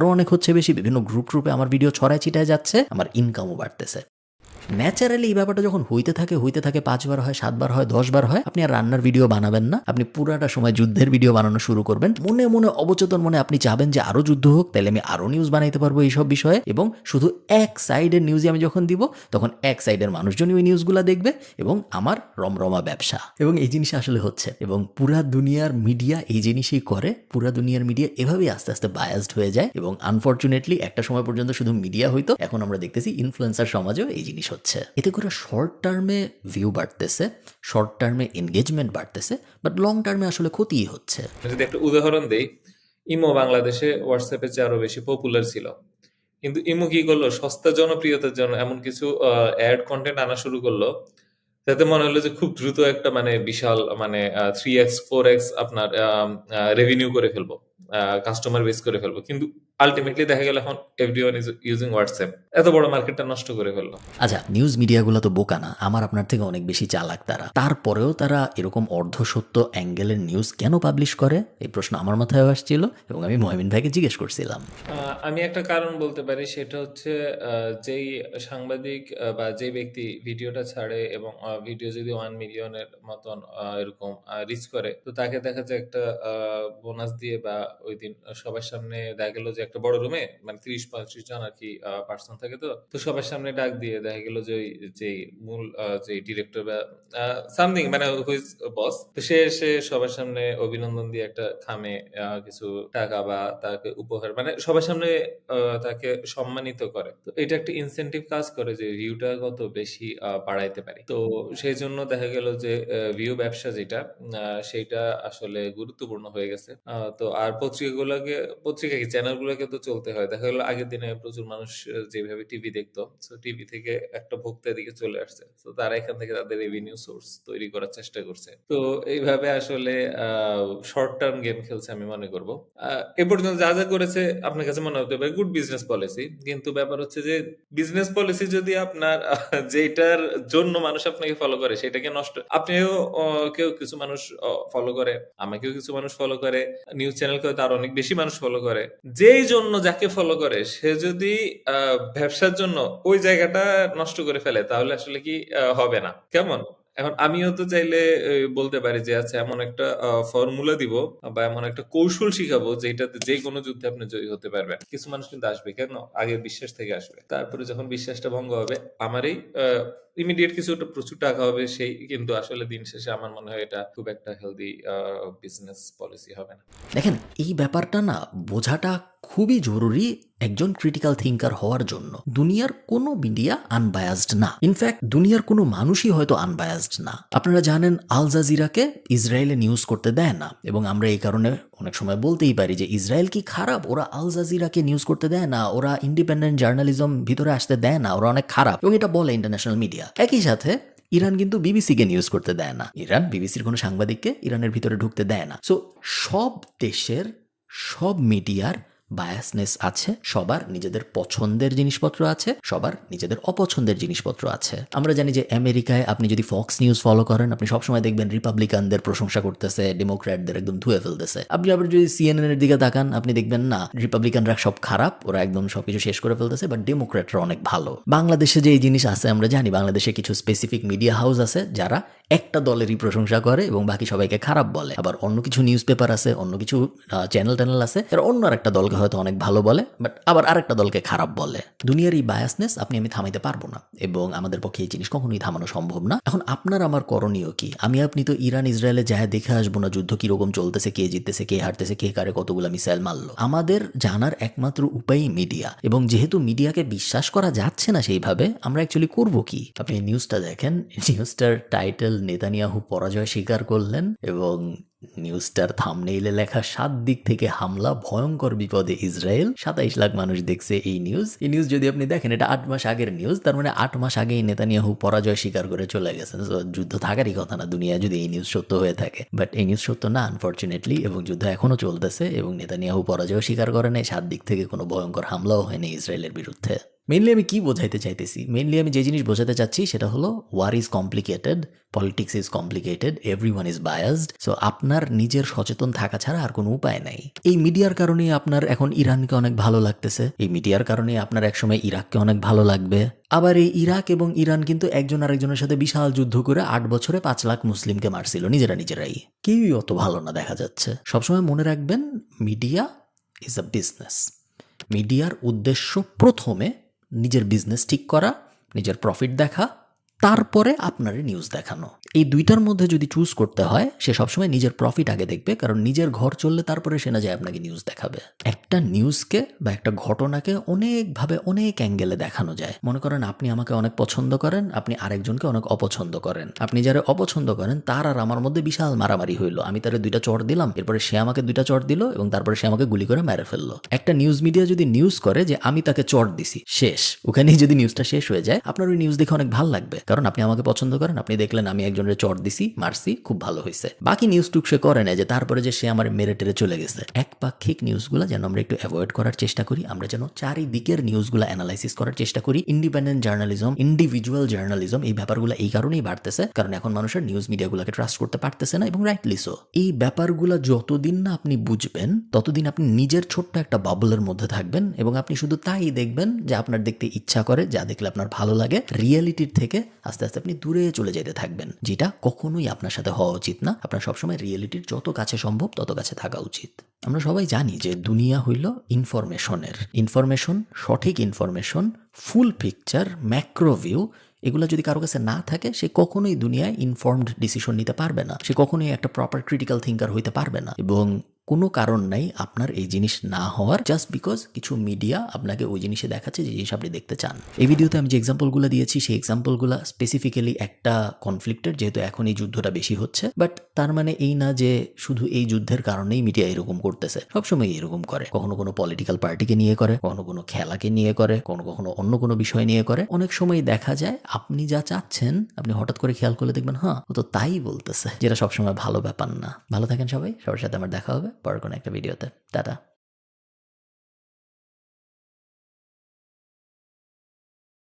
আরও অনেক হচ্ছে বেশি, বিভিন্ন গ্রুপে আমার ভিডিও ছড়ায় ছিটায় যাচ্ছে, আমার ইনকামও বাড়তেছে। ন্যাচারালি এই ব্যাপারটা যখন হইতে থাকে 5 বার হয়, 7 বার হয়, 10 বার হয়, আপনি আর রান্নার ভিডিও বানাবেন না, আপনি পুরাটা সময় যুদ্ধের ভিডিও বানানো শুরু করবেন। মনে মনে অবচেতন মনে আপনি চাবেন যে আরো যুদ্ধ হোক, তাহলে আমি আরো নিউজ বানাইতে পারবো এইসব বিষয়ে, এবং শুধু এক সাইডের নিউজে আমি যখন দিব তখন এক সাইডের মানুষজনই ওই নিউজগুলো দেখবে এবং আমার রমরমা ব্যবসা। এবং এই জিনিস আসলে হচ্ছে, এবং পুরা দুনিয়ার মিডিয়া এই জিনিসই করে। পুরা দুনিয়ার মিডিয়া এভাবেই আস্তে আস্তে বায়াসড হয়ে যায়, এবং আনফর্চুনেটলি একটা সময় পর্যন্ত শুধু মিডিয়া হইতো, এখন আমরা দেখতেছি ইনফ্লুয়েন্সার সমাজেও এই জিনিস হচ্ছে। এতে করে শর্ট টার্মে ভিউ বাড়তেছে, শর্ট টার্মে এনগেজমেন্ট বাড়তেছে, বাট লং টার্মে আসলে ক্ষতিই হচ্ছে। যদি একটা উদাহরণ দেই, ইমো বাংলাদেশে হোয়াটসঅ্যাপের চেয়ে আরো বেশি পপুলার ছিল, কিন্তু ইমো কি করলো, সস্তা জনপ্রিয়তার জন্য এমন কিছু অ্যাড কন্টেন্ট আনা শুরু করলো যাতে মনে হলো যে খুব দ্রুত একটা মানে বিশাল মানে 3x 4x আপনার রেভিনিউ করে ফেলবো, কাস্টমার বেস করে ফেলবো। কিন্তু আলটিমেটলি দেখা গেল এখন এভরিওয়ান ইজ ইউজিং হোয়াটসঅ্যাপ, এত বড় মার্কেটটা নষ্ট করে ফেললো। আচ্ছা, নিউজ মিডিয়াগুলো তো বোকা না, আমার আপনার থেকে অনেক বেশি চালাক তারা। তারপরেও তারা এরকম অর্ধসত্য অ্যাঙ্গেলের নিউজ কেন পাবলিশ করে, এই প্রশ্ন আমার মাথায় আসছিল এবং আমি মহিমিন ভাইকে জিজ্ঞেস করছিলাম। আমি একটা কারণ বলতে পারি, সেটা হচ্ছে যেই সাংবাদিক বা যেই ব্যক্তি ভিডিওটা ছাড়ে এবং ভিডিও যদি 1 মিলিয়নের মতন এরকম রিচ করে, তো তাকে দেখা যায় একটা বোনাস দিয়ে, বা ওই দিন সবার সামনে দেখা গেল যে একটা বড় রুমে মানে 30-35 জন আর কি পার্সন থাকে, তো সবার সামনে ডাক দিয়ে দেখা গেল যে ওই যে মূল যে ডিরেক্টর বা সামথিং মানে হুইজ বস, তো সে এসে সবার সামনে অভিনন্দন দিয়ে একটা খামে কিছু টাকা বা তাকে উপহার, মানে সবার সামনে তাকে সম্মানিত করে। তো এটা একটা ইনসেনটিভ কাজ করে যে ভিউটা কত বেশি বাড়াইতে পারি। তো সেই জন্য দেখা গেল যে ভিউ ব্যবসা যেটা সেইটা আসলে গুরুত্বপূর্ণ হয়ে গেছে। তো আর পত্রিকা কি চ্যানেল গুলোকে তো চলতে হয়। দেখা গেল আগের দিনে প্রচুর মানুষ যেভাবে টিভি দেখতো, সো টিভি থেকে একটা ভোক্তার দিকে চলে আসছে, তো তারা এখান থেকে তাদের রেভিনিউ সোর্স তৈরি করার চেষ্টা করছে। তো এইভাবে আসলে শর্ট টার্ম গেম খেলছে আমি মনে করবো। এ পর্যন্ত যা যা করেছে আপনার কাছে মনে হতে পারে গুড বিজনেস পলিসি, কিন্তু ব্যাপার হচ্ছে যে বিজনেস পলিসি যদি আপনার যেটার জন্য মানুষ আপনাকে ফলো করে সেটাকে নষ্ট, আপনিও কেউ কিছু মানুষ ফলো করে, আমাকেও কিছু মানুষ ফলো করে, নিউজ চ্যানেলকে তার অনেক বেশি মানুষ ফলো করে, যেই জন্য যাকে ফলো করে সে যদি ব্যবসার জন্য ওই জায়গাটা নষ্ট করে ফেলে তাহলে আসলে কি হবে না কেমন? এখন আমিও তো চাইলে বলতে পারি যে আচ্ছা এমন একটা ফর্মুলা দিব বা এমন একটা কৌশল শিখাবো যেটাতে যে কোনো যুদ্ধে আপনি জয়ী হতে পারবেন। কিছু মানুষ কিন্তু আসবে, কেন? আগে বিশ্বাস থেকে আসবে, তারপরে যখন বিশ্বাসটা ভঙ্গ হবে আমারই ইমিডিয়েট কিছু প্রচুর টাকা হবে, সেই কিন্তু আসলে দিন শেষে আমার মনে হয় এটা খুব একটা হেলদি বিজনেস পলিসি হবে না। দেখেন, এই ব্যাপারটা না বোঝাটা খুবই জরুরি একজন ক্রিটিক্যাল থিঙ্কার হওয়ার জন্য। দুনিয়ার কোনো মিডিয়া আনবায়াসড না, ইনফ্যাক্ট দুনিয়ার কোনো মানুষই হয়তো আনবায়াসড না। আপনারা জানেন আল জাজিরাকে ইসরায়েলে নিউজ করতে দেয় না, এবং আমরা এই কারণে অনেক সময় বলতেই পারি যে ইসরায়েল কি খারাপ, ওরা আল জাজিরাকে নিউজ করতে দেয় না, ওরা ইন্ডিপেন্ডেন্ট জার্নালিজম ভিতরে আসতে দেয় না, ওরা অনেক খারাপ, এবং এটা বলে ইন্টারন্যাশনাল মিডিয়া। একই সাথে ইরান কিন্তু বিবিসিকে নিউজ করতে দেয় না, ইরান বিবিসির কোনো সাংবাদিককে ইরানের ভিতরে ঢুকতে দেয় না। সো সব দেশের সব মিডিয়ার বায়াসনেস আছে, সবার নিজেদের পছন্দের জিনিসপত্র আছে, সবার নিজেদের অপছন্দের জিনিসপত্র আছে। আমরা জানি যে আমেরিকায় আপনি যদি ফক্স নিউজ ফলো করেন, আপনি সবসময় দেখবেন রিপাবলিকানদের প্রশংসা করতেছে, ডেমোক্র্যাটদের একদম ধুয়ে ফেলতেছে। আপনি আবার যদি সিএনএন এর দিকে তাকান, আপনি দেখবেন না, রিপাবলিকানরা সব খারাপ, ওরা একদম সবকিছু শেষ করে ফেলতেছে, বাট ডেমোক্র্যাটরা অনেক ভালো। বাংলাদেশে যে এই জিনিস আছে আমরা জানি, বাংলাদেশে কিছু স্পেসিফিক মিডিয়া হাউস আছে যারা একটা দলেরই প্রশংসা করে এবং বাকি সবাইকে খারাপ বলে। আবার অন্য কিছু নিউজ পেপার আছে, অন্য কিছু চ্যানেল আছে, তারা অন্য আরেকটা দলকে হয়তো অনেক ভালো বলে, বাট আবার আরেকটা দলকে খারাপ বলে। দুনিয়ার এই বায়াসনেস আমি থামাইতে পারবো না, এবং আমাদের পক্ষে এই জিনিস কখনোই থামানো সম্ভব না। এখন আপনার আমার করণীয় কি? আপনি তো ইরান ইসরায়েলে যায় দেখে আসবো না যুদ্ধ কিরকম চলতেছে, কে জিততেছে, কে হারতেছে, কে কারে কতগুলো মিসাইল মারলো। আমাদের জানার একমাত্র উপায় মিডিয়া, এবং যেহেতু মিডিয়াকে বিশ্বাস করা যাচ্ছে না সেইভাবে, আমরা অ্যাকচুয়ালি করবো কি? আপনি নিউজটা দেখেন, নিউজটার টাইটেল নেতানিয়াহু পরাজয় স্বীকার করলেন, এবং নিউজটার থাম্বনেইলে লেখা 7 দিক থেকে হামলা, ভয়ঙ্কর বিপদে ইসরায়েল। 27 লাখ মানুষ দেখছে এই নিউজ যদি আপনি দেখেন, এটা 8 মাস আগের নিউজ, তার মানে 8 মাস আগেই নেতানিয়াহু পরাজয় স্বীকার করে চলে গেছেন। যুদ্ধ থাকারই কথা না দুনিয়ায় যদি এই নিউজ সত্য হয়ে থাকে, বাট এই নিউজ সত্য না আনফর্চুনেটলি, এবং যুদ্ধ এখনো চলতেছে, এবং নেতানিয়াহু পরাজয় স্বীকার করে নাই, 7 দিক থেকে কোনো ভয়ঙ্কর হামলাও হয়নি ইসরায়েলের বিরুদ্ধে। মেইনলি আমি কি বোঝাইতে চাইতেছি, মেইনলি আমি যে জিনিস বোঝাতে চাচ্ছি সেটা হলো war is complicated, politics is complicated, everyone is biased. So আপনার নিজের সচেতন থাকা ছাড়া আর কোনো উপায় নাই। এই মিডিয়ার কারণে আপনার এখন ইরানকে অনেক ভালো লাগতেছে, এই মিডিয়ার কারণে আপনার একসময় ইরাককে অনেক ভালো লাগবে। আবার এই ইরাক এবং ইরান কিন্তু একজন আরেকজনের সাথে বিশাল যুদ্ধ করে 8 বছরে 5 লাখ মুসলিমকে মারছিল নিজেরাই। কেউই অত ভালো না দেখা যাচ্ছে। সবসময় মনে রাখবেন, মিডিয়া ইজ আ বিজনেস। মিডিয়ার উদ্দেশ্য প্রথমে নিজের বিজনেস ঠিক করা, নিজের প্রফিট দেখা, তারপরে আপনার নিউজ দেখানো। এই দুইটার মধ্যে যদি চুজ করতে হয়, সে সবসময় নিজের প্রফিট আগে দেখবে, কারণ নিজের ঘর চললে তারপরে সে না যায় আপনাকে নিউজ দেখাবে। একটা নিউজকে বা একটা ঘটনাকে অনেকভাবে অনেক অ্যাঙ্গেলে দেখানো যায়। মনে করেন আপনি আমাকে অনেক পছন্দ করেন, আপনি আরেকজনকে অনেক অপছন্দ করেন। আপনি যারা অপছন্দ করেন তার আর আমার মধ্যে বিশাল মারামারি হইলো, আমি তারে 2টা চড় দিলাম, এরপরে সে আমাকে 2টা চড় দিল এবং তারপরে সে আমাকে গুলি করে মেরে ফেললো। একটা নিউজ মিডিয়া যদি নিউজ করে যে আমি তাকে চড় দিছি, শেষ, ওখানেই যদি নিউজটা শেষ হয়ে যায়, আপনার ওই নিউজ দেখে অনেক ভালো লাগবে, কারণ আপনি আমাকে পছন্দ করেন, আপনি দেখলেন আমি একজনের চড় দিছি, মারছি, খুব ভালো হয়েছে। বাকি নিউজ টুক সে করে না যে তারপরে যে সে আমার মেরে টেরে চলে গেছে। একপাক্ষিক নিউজগুলো যেন আমরা একটু অ্যাভয়েড করার চেষ্টা করি, আমরা যেন চারিদিকের নিউজগুলো অ্যানালাইসিস করার চেষ্টা করি। ইন্ডিপেন্ডেন্ট জার্নালিজম, ইন্ডিভিজুয়াল জার্নালিজম, এই ব্যাপারগুলো এই কারণেই বাড়তেছে, কারণ এখন মানুষের নিউজ মিডিয়াগুলোকে ট্রাস্ট করতে পারতেছে না, এবং রাইটলি সো। এই ব্যাপারগুলো যতদিন না আপনি বুঝবেন, ততদিন আপনি নিজের ছোট্ট একটা বাবলের মধ্যে থাকবেন, এবং আপনি শুধু তাই দেখবেন যে আপনার দেখতে ইচ্ছা করে, যা দেখলে আপনার ভালো লাগে। রিয়েলিটির থেকে আস্তে আস্তে আপনি দূরে চলে যেতে থাকবেন, যেটা কখনোই আপনার সাথে হওয়া উচিত না। আপনার সবসময় রিয়েলিটির যত কাছে সম্ভব তত কাছে থাকা উচিত। আমরা সবাই জানি যে দুনিয়া হইল ইনফরমেশন, সঠিক ইনফরমেশন, ফুল পিকচার, ম্যাক্রো ভিউ, এগুলো যদি কারো কাছে না থাকে, সে কখনোই দুনিয়ায় ইনফর্মড ডিসিশন নিতে পারবে না, সে কখনোই একটা প্রপার ক্রিটিক্যাল থিঙ্কার হইতে পারবে না। এবং কোনো কারণ নাই আপনার এই জিনিস না হওয়ার, জাস্ট বিকজ কিছু মিডিয়া আপনাকে ওই জিনিসে দেখাচ্ছে যে জিনিস আপনি দেখতে চান। এই ভিডিওতে আমি যে এক্সাম্পলগুলো দিয়েছি, সেই এক্সাম্পলগুলো স্পেসিফিক্যালি একটা কনফ্লিক্টের, যেহেতু এখন এই যুদ্ধটা বেশি হচ্ছে। বাট তার মানে এই না যে শুধু এই যুদ্ধের কারণেই মিডিয়া এরকম করতেছে, সবসময় এরকম করে। কখনো কোনো পলিটিক্যাল পার্টিকে নিয়ে করে, কখনো কোনো খেলাকে নিয়ে করে, কখনো অন্য কোনো বিষয় নিয়ে করে। অনেক সময় দেখা যায় আপনি যা চাচ্ছেন, আপনি হঠাৎ করে খেয়াল করলে দেখবেন হ্যাঁ, ও তো তাই বলতেছে, যেটা সবসময় ভালো ব্যাপার না। ভালো থাকেন সবাই, সবার সাথে আমার দেখা হবে পরের কোনো একটা ভিডিওতে। টাটা।